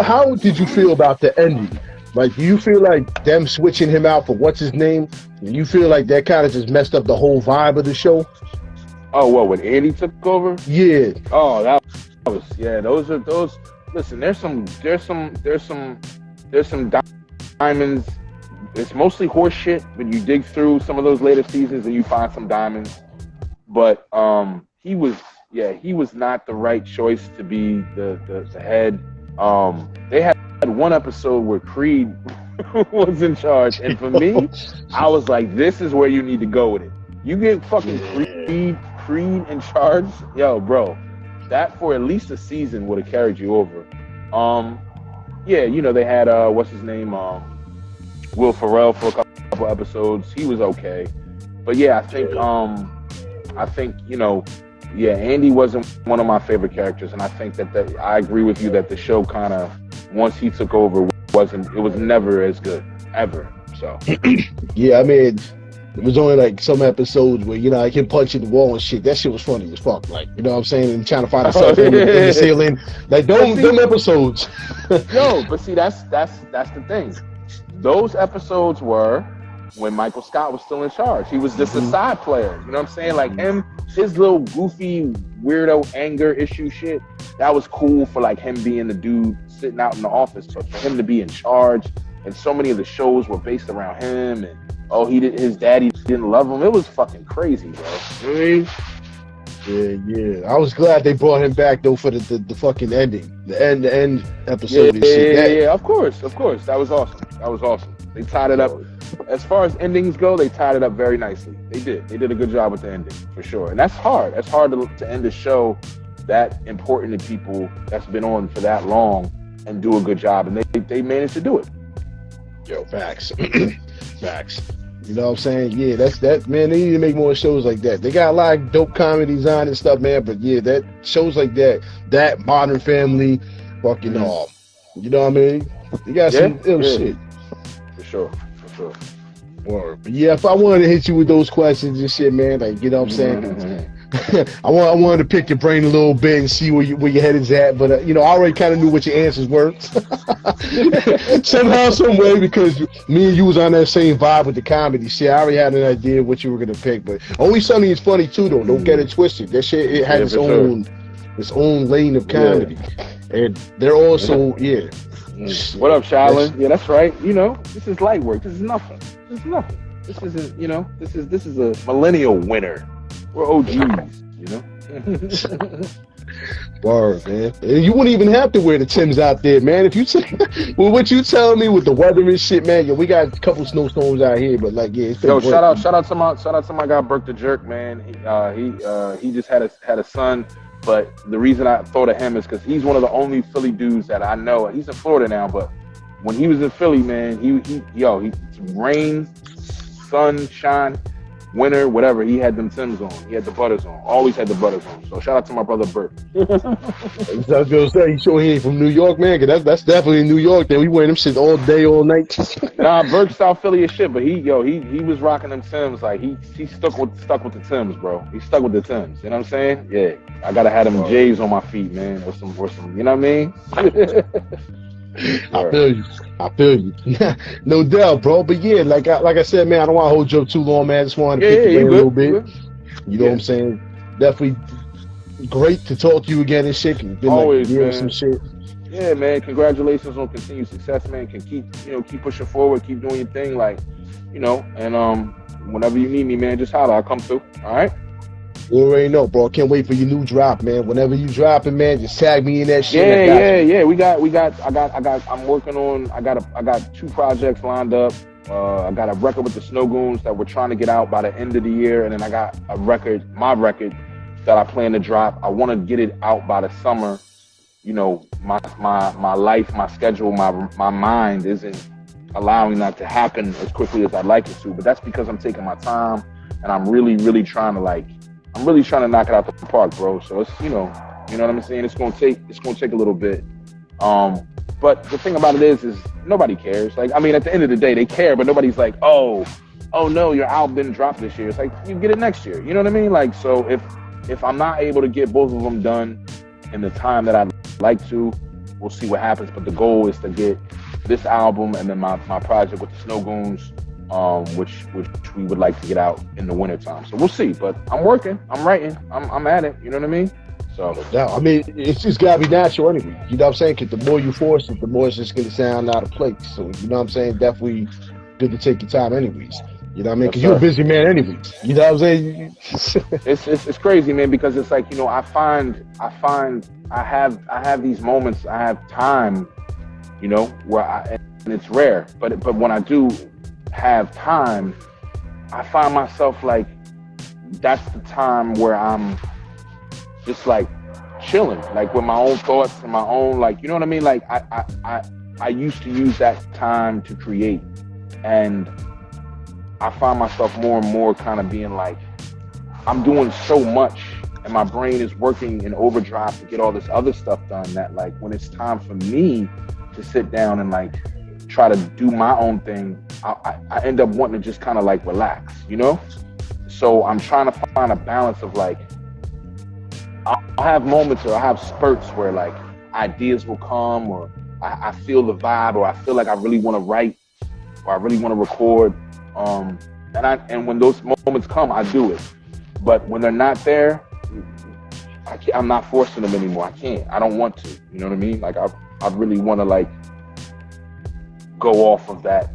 how did you feel about the ending? Like, do you feel like them switching him out for what's his name? Do you feel like that kind of just messed up the whole vibe of the show? Oh, what, when Andy took over? Yeah. Oh, that was, yeah. Those. Listen, there's some diamonds. It's mostly horse shit, but you dig through some of those later seasons and you find some diamonds. But he was not the right choice to be the head. They had one episode where Creed was in charge, and for me, I was like, this is where you need to go with it. You get fucking Creed in charge, yo, bro. That for at least a season would have carried you over. Yeah, you know, they had what's his name, Will Ferrell for a couple episodes. He was okay, but yeah, I think you know, yeah, Andy wasn't one of my favorite characters, and I think that I agree with you that the show kind of, once he took over, it was never as good ever. So yeah, I mean, it was only like some episodes where, you know, I can punch in the wall and shit. That shit was funny as fuck. Like, you know what I'm saying? And trying to find himself in the ceiling. Like, them episodes. Yo, but see, that's the thing. Those episodes were when Michael Scott was still in charge. He was just a side player. You know what I'm saying? Like his little goofy, weirdo anger issue shit, that was cool for like him being the dude sitting out in the office. But for him to be in charge, and so many of the shows were based around him, and his daddy didn't love him. It was fucking crazy, bro. You know what I mean? Yeah. I was glad they brought him back though for the fucking ending, the end episode. Yeah. Of course. That was awesome. They tied it up. As far as endings go, they tied it up very nicely. They did a good job with the ending for sure. And that's hard. That's hard to end a show that important to people that's been on for that long and do a good job. And they managed to do it. Yo, facts. Facts. You know what I'm saying? Yeah, that's that, man. They need to make more shows like that. They got a lot of dope comedies on and stuff, man. But yeah, that shows like that Modern Family, fucking you know what I mean? You got some ill shit. For sure. Word. But yeah, if I wanted to hit you with those questions and shit, man, like, you know what I'm saying? I wanted to pick your brain a little bit and see where your head is at, but I already kind of knew what your answers were. Somehow, some way, because me and you was on that same vibe with the comedy shit. I already had an idea of what you were gonna pick, but Always Sunny is funny too, though. Don't get it twisted. That shit, it had its own lane of comedy, and they're also What up, Shaolin? Yeah, that's right. This is light work. This is nothing. This isn't. This is a millennial winner. We're OGs, Word, man. You wouldn't even have to wear the Timbs out there, man. If you what you telling me with the weather and shit, man. We got a couple snowstorms out here, but like, it's been shout out to my guy Burke the Jerk, man. He just had a son, but the reason I thought of him is because he's one of the only Philly dudes that I know. He's in Florida now, but when he was in Philly, man, he rain, sunshine, winter, whatever, he had them Timbs on. He had the butters on. Always had the butters on. So shout out to my brother Bert. I was gonna say, you sure he ain't from New York, man? Cause that's definitely in New York. Then we wearing them shit all day, all night. Nah, Bert's South Philly as shit, but he was rocking them Timbs. Like he stuck with the Timbs, bro. He stuck with the Timbs. You know what I'm saying? Yeah. I gotta have them J's on my feet, man, or some. You know what I mean? I feel you. No doubt, bro. But yeah, like I said, man, I don't want to hold you up too long, man. I just wanted to pick your brain a little bit. You know what I'm saying? Definitely great to talk to you again and shit. Been always, man. Some shit. Yeah, man. Congratulations on continued success, man. Can keep pushing forward, keep doing your thing, like, and whenever you need me, man, just holler. I'll come through. All right. You already know, bro. Can't wait for your new drop, man. Whenever you drop it, man, just tag me in that shit. Yeah. I'm working on. I got 2 projects lined up. I got a record with the Snow Goons that we're trying to get out by the end of the year, and then I got my record that I plan to drop. I want to get it out by the summer. My life, my schedule, my mind isn't allowing that to happen as quickly as I'd like it to. But that's because I'm taking my time, and I'm really, really trying to knock it out the park, bro. So it's you know what I'm saying. It's gonna take a little bit. But the thing about it is nobody cares. Like, I mean, at the end of the day, they care, but nobody's like, oh no, your album didn't drop this year. It's like, you get it next year. You know what I mean? Like, so if I'm not able to get both of them done in the time that I'd like to, we'll see what happens. But the goal is to get this album and then my project with the Snow Goons, which we would like to get out in the wintertime. So we'll see. But I'm working, I'm writing, I'm at it. You know what I mean? So I mean, it's just gotta be natural anyway. You know what I'm saying? Because the more you force it, the more it's just gonna sound out of place. So you know what I'm saying? Definitely good to take your time anyways. You know what I mean? Because you're a busy man anyways. You know what I'm saying? it's crazy, man. Because it's like, I find I have these moments. I have time, where and it's rare. But when I do have time, I find myself like that's the time where I'm just like chilling, like with my own thoughts and my own, like, you know what I mean? Like I used to use that time to create, and I find myself more and more kind of being like, I'm doing so much and my brain is working in overdrive to get all this other stuff done, that like when it's time for me to sit down and like try to do my own thing, I end up wanting to just kind of like relax, So I'm trying to find a balance of like, I'll have moments or I have spurts where like ideas will come, or I feel the vibe, or I feel like I really want to write, or I really want to record. And when those moments come, I do it. But when they're not there, I'm not forcing them anymore. I can't. I don't want to. You know what I mean? Like I really want to like go off of that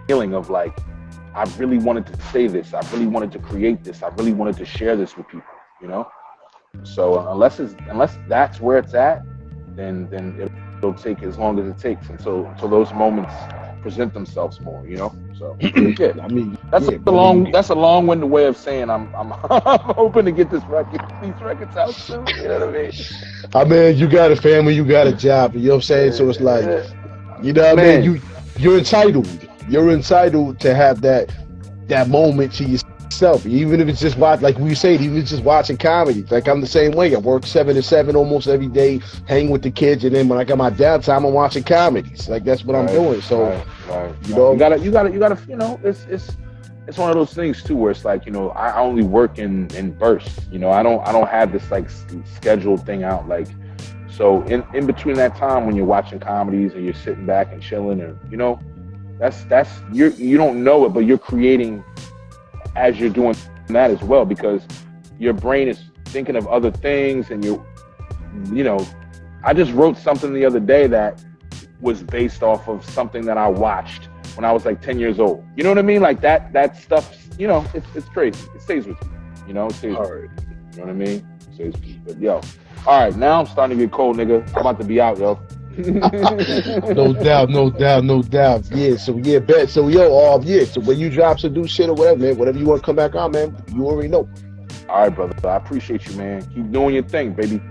feeling of like I really wanted to say this. I really wanted to create this. I really wanted to share this with people. You know. So unless that's where it's at, then it'll take as long as it takes until those moments present themselves more, you know. So yeah, I mean, that's a long-winded way of saying I'm hoping to get these records out soon. You know what I mean? I mean, you got a family, you got a job, you know what I'm saying? So it's like, you know what I mean? You're entitled. You're entitled to have that moment to yourself, even if it's just like we say, even if it's just watching comedy. Like I'm the same way. I work 7 to 7 almost every day, hang with the kids, and then when I got my downtime, I'm watching comedies. Like that's what I'm doing. So you know, you gotta, you know, it's one of those things too, where it's like, you know, I only work in bursts. You know, I don't have this like scheduled thing out. Like, so in between that time when you're watching comedies and you're sitting back and chilling, and you know, that's you don't know it, but you're creating as you're doing that as well, because your brain is thinking of other things, and you know, I just wrote something the other day that was based off of something that I watched when I was like 10 years old. You know what I mean? Like that stuff, you know, it's crazy. It stays with you. You know, it stays with you. You know what I mean? It stays with you. But yo, all right, now I'm starting to get cold, nigga. I'm about to be out, yo. No doubt. Yeah, so yeah, bet. So yo, yeah. So when you drop some new shit or whatever, man, whatever you want to come back on, man, you already know. All right, brother. I appreciate you, man. Keep doing your thing, baby.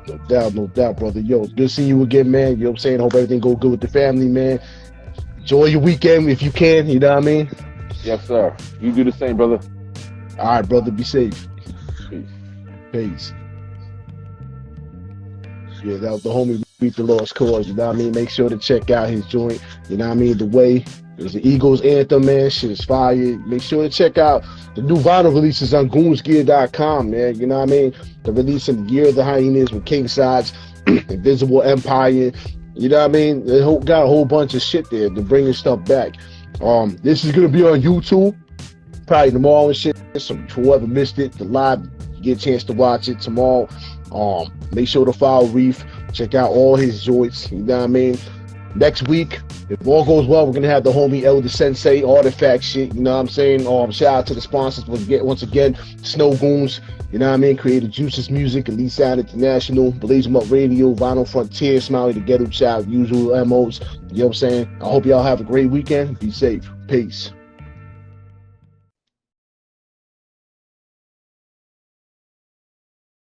No doubt, brother. Yo, it's good seeing you again, man. You know what I'm saying? Hope everything go good with the family, man. Enjoy your weekend if you can. You know what I mean? Yes, sir. You do the same, brother. All right, brother. Be safe. Peace. Yeah, that was the homie Reef The Lost Cauze. You know what I mean? Make sure to check out his joint. You know what I mean? The Way. There's the Eagles anthem, man. Shit is fire. Make sure to check out the new vinyl releases on goonsgear.com, man. You know what I mean? They're releasing Year of the Hyenas with King Sides, Invisible Empire. You know what I mean? They got a whole bunch of shit there. They're bringing stuff back. This is going to be on YouTube probably tomorrow and shit. So whoever missed it, the live, you get a chance to watch it tomorrow. Make sure to follow Reef. Check out all his joints. You know what I mean? Next week, if all goes well, we're gonna have the homie Elder Sensei Artifact shit. You know what I'm saying? Shout out to the sponsors once again, Snow Goons. You know what I mean? Creative Juices Music, Elite Sound International, Blaze 'em Up Radio, Vinyl Frontier, Smiley the Ghetto Child, usual MOs. You know what I'm saying? I hope y'all have a great weekend. Be safe. Peace.